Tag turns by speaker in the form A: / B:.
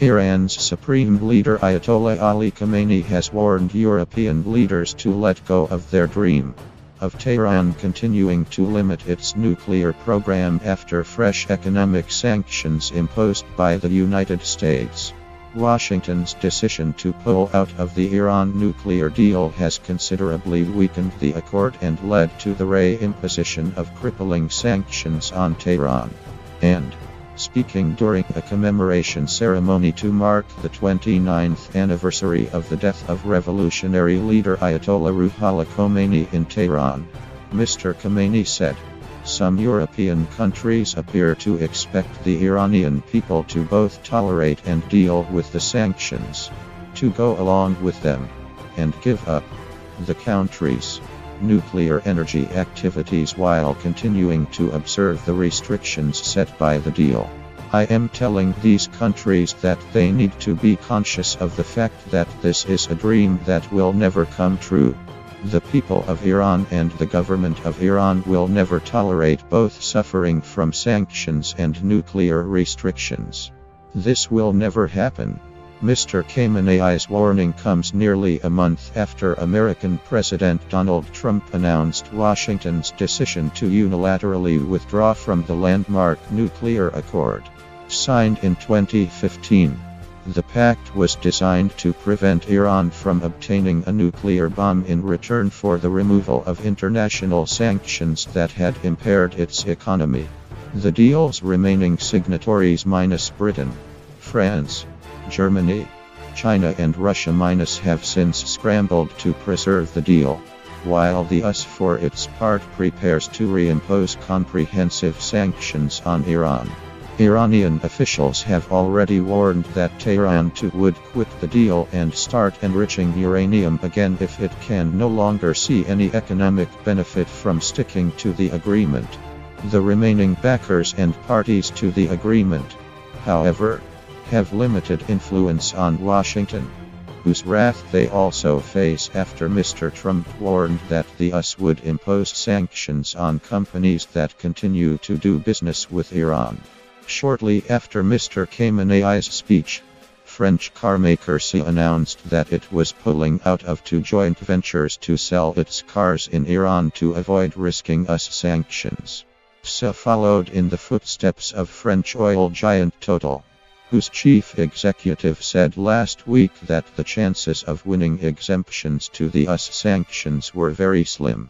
A: Iran's supreme leader Ayatollah Ali Khamenei has warned European leaders to let go of their dream of Tehran continuing to limit its nuclear program after fresh economic sanctions imposed by the United States. Washington's decision to pull out of the Iran nuclear deal has considerably weakened the accord and led to the reimposition of crippling sanctions on Tehran. And, speaking during a commemoration ceremony to mark the 29th anniversary of the death of revolutionary leader Ayatollah Ruhollah Khomeini in Tehran, Mr. Khomeini said, "Some European countries appear to expect the Iranian people to both tolerate and deal with the sanctions, to go along with them, and give up the country's nuclear energy activities while continuing to observe the restrictions set by the deal. I am telling these countries that they need to be conscious of the fact that this is a dream that will never come true. The people of Iran and the government of Iran will never tolerate both suffering from sanctions and nuclear restrictions. This will never happen." Mr. Khamenei's warning comes nearly a month after American President Donald Trump announced Washington's decision to unilaterally withdraw from the landmark nuclear accord. Signed in 2015, the pact was designed to prevent Iran from obtaining a nuclear bomb in return for the removal of international sanctions that had impaired its economy. The deal's remaining signatories minus Britain, France, Germany, China and Russia have since scrambled to preserve the deal, while the US for its part prepares to reimpose comprehensive sanctions on Iran. Iranian officials have already warned that Tehran too would quit the deal and start enriching uranium again if it can no longer see any economic benefit from sticking to the agreement. The remaining backers and parties to the agreement, however, have limited influence on Washington, whose wrath they also face after Mr. Trump warned that the US would impose sanctions on companies that continue to do business with Iran. Shortly after Mr. Khamenei's speech, French carmaker SEA announced that it was pulling out of two joint ventures to sell its cars in Iran to avoid risking US sanctions. SEA followed in the footsteps of French oil giant Total, whose chief executive said last week that the chances of winning exemptions to the US sanctions were very slim.